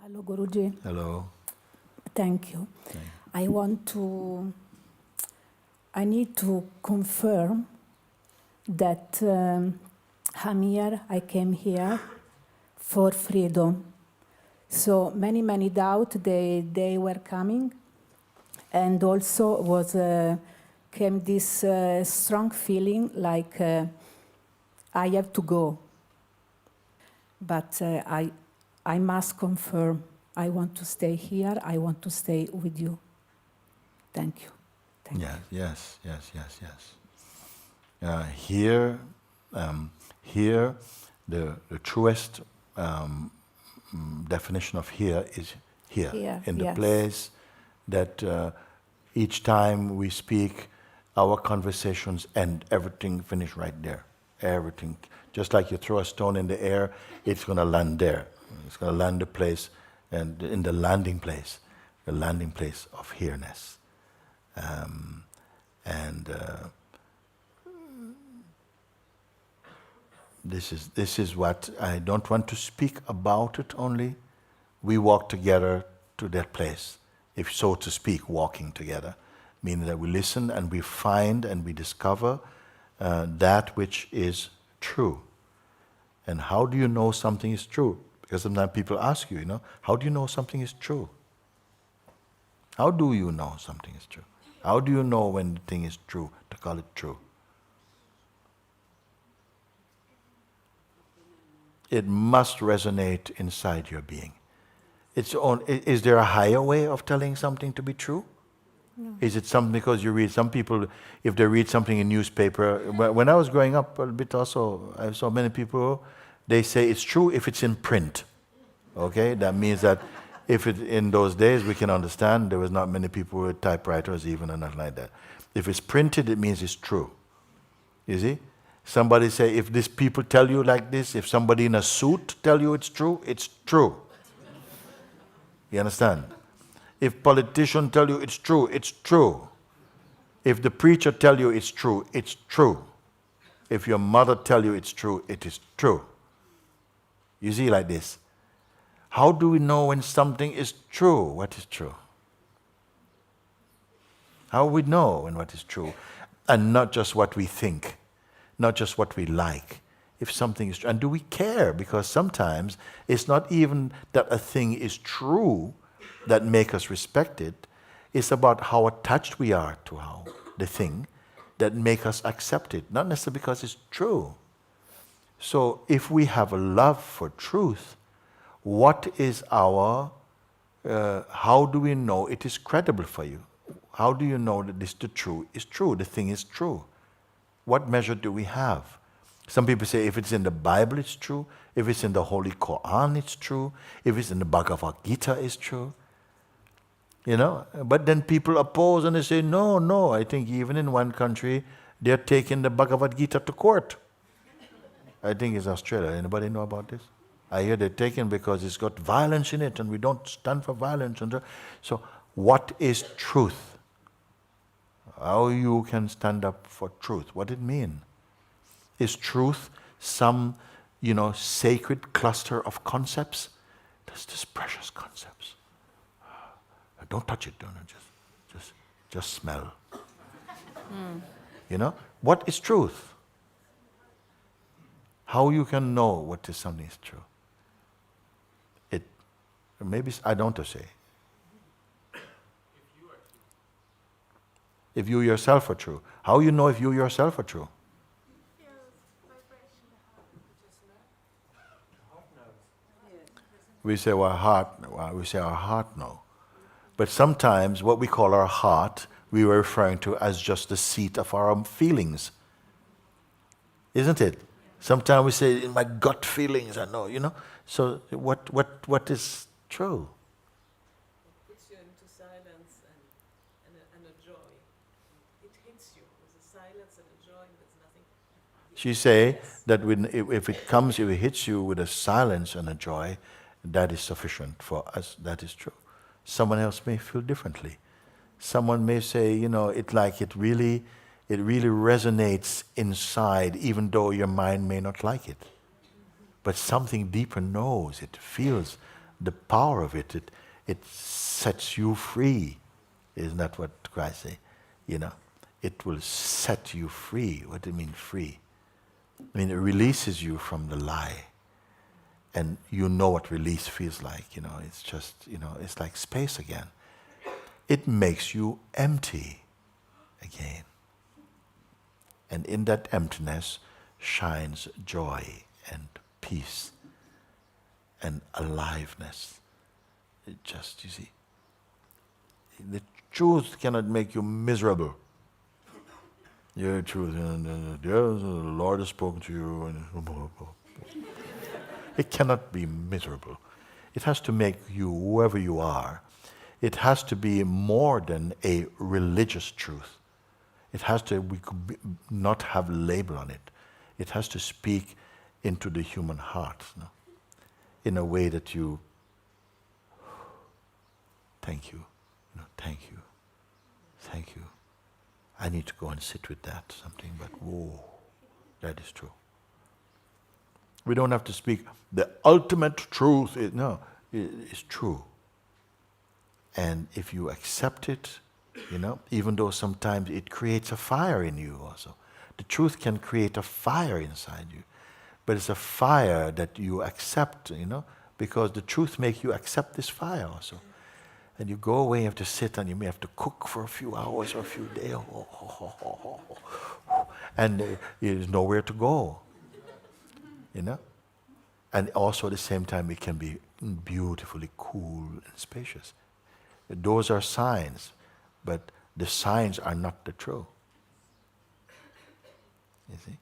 Hello, Guruji. Hello. Thank you. Okay. I need to confirm that I came here for freedom. So many doubt they were coming, and also came this strong feeling like I have to go. But I must confirm. I want to stay here. I want to stay with you. Thank you. Thank you. Yes. Here, the truest definition of here is here, in the yes. place that each time we speak, our conversations end, everything finish right there. Everything, just like you throw a stone in the air, it's going to land there. It's going to land the place, and in the landing place of here-ness. This is what I don't want to speak about it only. We walk together to that place, if so to speak, walking together, meaning that we listen and we find and we discover that which is true. And how do you know something is true? Because sometimes people ask you, how do you know something is true? How do you know something is true? How do you know when the thing is true, to call it true? It must resonate inside your being. Is there a higher way of telling something to be true? No. Is it something because you read, some people, if they read something in newspaper, when I was growing up a bit also, I saw many people, they say it's true if it's in print. Okay, that means that if it, in those days we can understand, there was not many people with typewriters even and nothing like that. If it's printed, it means it's true. You see? Somebody say, if these people tell you like this, if somebody in a suit tell you it's true, it's true. You understand? If politicians tell you it's true, it's true. If the preacher tell you it's true, it's true. If your mother tell you it's true, it is true. You see like this. How do we know when something is true? What is true? How we know when what is true? And not just what we think, not just what we like. If something is true, and do we care? Because sometimes it's not even that a thing is true that make us respect it. It's about how attached we are to the thing that make us accept it, not necessarily because it's true. So if we have a love for truth, what is our, how do we know it is credible for you? How do you know that the true is true, the thing is true? What measure do we have? Some people say if it's in the Bible, it's true. If it's in the Holy Quran, it's true. If it's in the Bhagavad Gita, it's true. But then people oppose and they say, no, I think even in one country, they're taking the Bhagavad Gita to court. I think it's Australia. Anybody know about this? I hear they're taken because it's got violence in it and we don't stand for violence. So what is truth? How you can stand up for truth? What it mean? Is truth some, sacred cluster of concepts? There's this precious concepts. Don't touch it, just smell. What is truth? How you can know what is something is true? Maybe I don't want to say. If you yourself are true. How you know if you yourself are true? We say our heart knows. But sometimes what we call our heart, we were referring to as just the seat of our feelings. Isn't it? Sometimes we say, in my gut feelings, I know, So what is true? It puts you into silence and a joy. It hits you with a silence and a joy, there's nothing. She say that if it hits you with a silence and a joy, that is sufficient for us, that is true. Someone else may feel differently. Someone may say, it really resonates inside, even though your mind may not like it. But something deeper knows, it feels the power of it, it sets you free. Isn't that what Christ say? You know, it will set you free. What do you mean free? I mean, it releases you from the lie. And you know what release feels like, you know, it's just, you know, it's like space again. It makes you empty again. And in that emptiness shines joy and peace and aliveness. It just, you see, the truth cannot make you miserable. Yeah, truth, the Lord has spoken to you. It cannot be miserable. It has to make you whoever you are. It has to be more than a religious truth. It has to, we could not have a label on it. It has to speak into the human heart, no? In a way that you, thank you, thank you, thank you. I need to go and sit with that, something, but whoa, that is true. We don't have to speak the ultimate truth. It's true. And if you accept it, you know, even though sometimes it creates a fire in you also. The truth can create a fire inside you. But it's a fire that you accept, you know, because the truth makes you accept this fire also. And you go away, you have to sit and you may have to cook for a few hours or a few days. And there's nowhere to go. You know? And also at the same time it can be beautifully cool and spacious. Those are signs, but the signs are not the truth. You see?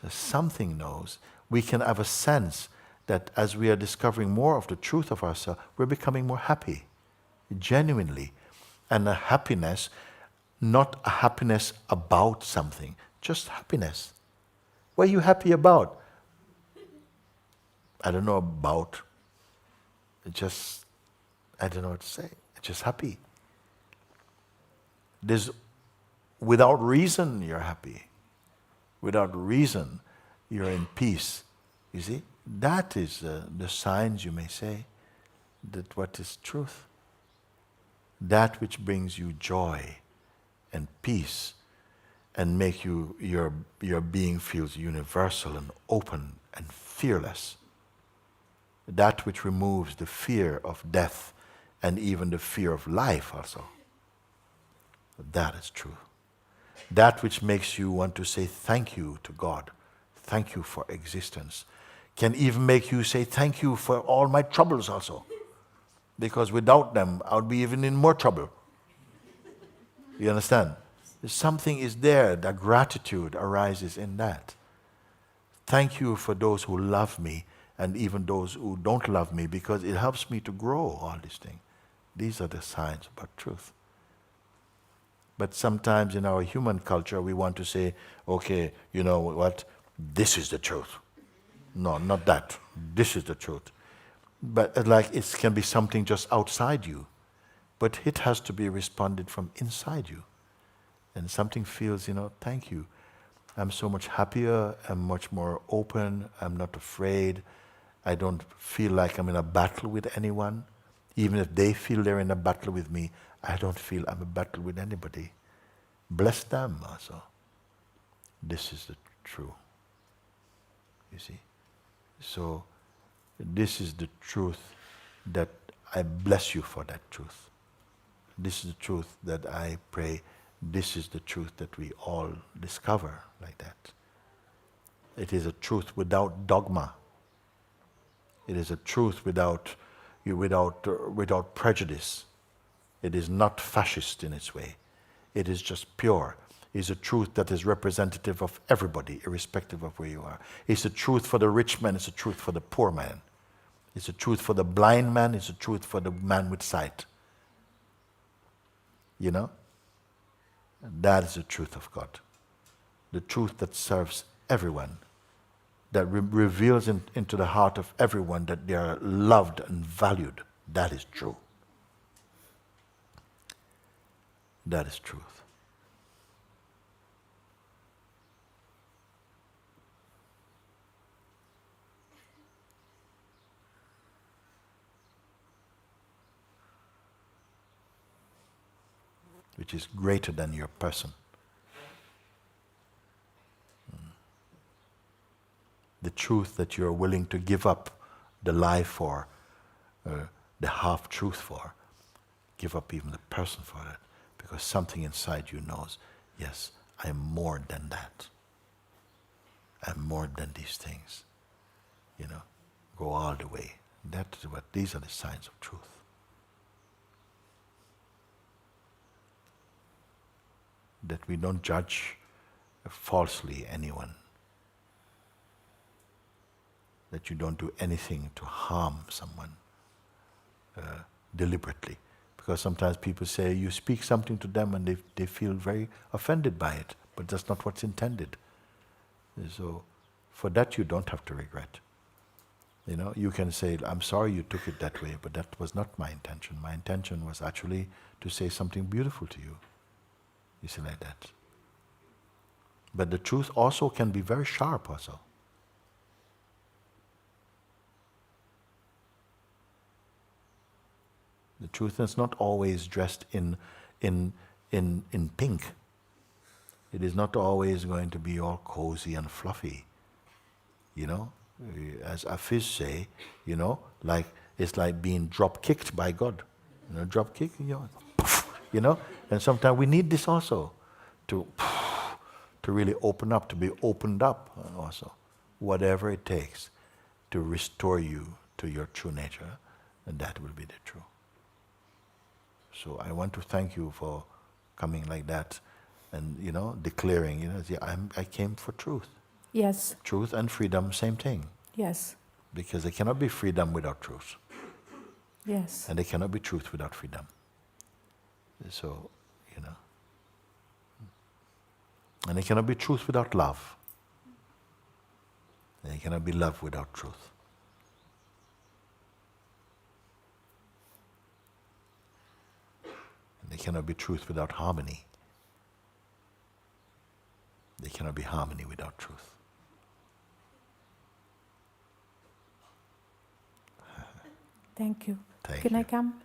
So something knows. We can have a sense that as we are discovering more of the truth of ourselves, we're becoming more happy, genuinely. And a happiness, not a happiness about something, just happiness. What are you happy about? I don't know about. Just, I don't know what to say. Just happy. There's, without reason, you're happy. Without reason, you're in peace. You see? That is the signs, you may say, that what is truth. That which brings you joy and peace and make you, your being feels universal and open and fearless. That which removes the fear of death and even the fear of life also. That is true. That which makes you want to say thank you to God, thank you for existence, can even make you say thank you for all my troubles also. Because without them, I would be even in more trouble. You understand? Something is there, that gratitude arises in that. Thank you for those who love me and even those who don't love me, because it helps me to grow all these things. These are the signs about truth. But sometimes in our human culture, we want to say, okay, you know what, this is the truth. No, not that. This is the truth. But like it can be something just outside you. But it has to be responded from inside you. And something feels, you know, thank you. I'm so much happier, I'm much more open, I'm not afraid. I don't feel like I'm in a battle with anyone. Even if they feel they're in a battle with me, I don't feel I'm in a battle with anybody. Bless them also. This is the truth. You see? So, this is the truth that I bless you for that truth. This is the truth that I pray. This is the truth that we all discover like that. It is a truth without dogma. It is a truth without prejudice. It is not fascist in its way. It is just pure. It is a truth that is representative of everybody, irrespective of where you are. It's a truth for the rich man, it's a truth for the poor man. It's a truth for the blind man, it's a truth for the man with sight. You know? That is the truth of God. The truth that serves everyone. That reveals into the heart of everyone that they are loved and valued. That is true. That is truth. which is greater than your person. The truth that you're willing to give up the lie for, the half-truth for, give up even the person for it, because something inside you knows, yes, I am more than that. I'm more than these things. You know, go all the way. That is what, these are the signs of truth. That we don't judge falsely anyone. That you don't do anything to harm someone deliberately. Because sometimes people say you speak something to them and they feel very offended by it, but that's not what's intended. So for that you don't have to regret. You know, you can say, I'm sorry you took it that way, but that was not my intention. My intention was actually to say something beautiful to you. You see, like that. But the truth also can be very sharp also. The truth is not always dressed in pink. It is not always going to be all cozy and fluffy. You know, as Hafiz say, you know, like it's like being drop kicked by God. You know, drop kick, you know. And sometimes we need this also to really open up, to be opened up also. Whatever it takes to restore you to your true nature, and that will be the truth. So I want to thank you for coming like that and, you know, declaring, you know, I came for truth. Yes. Truth and freedom, same thing. Yes. Because there cannot be freedom without truth. Yes. And there cannot be truth without freedom. So, you know. And there cannot be truth without love. And there cannot be love without truth. There cannot be truth without harmony. There cannot be harmony without truth. Thank you. Thank Can you. I come?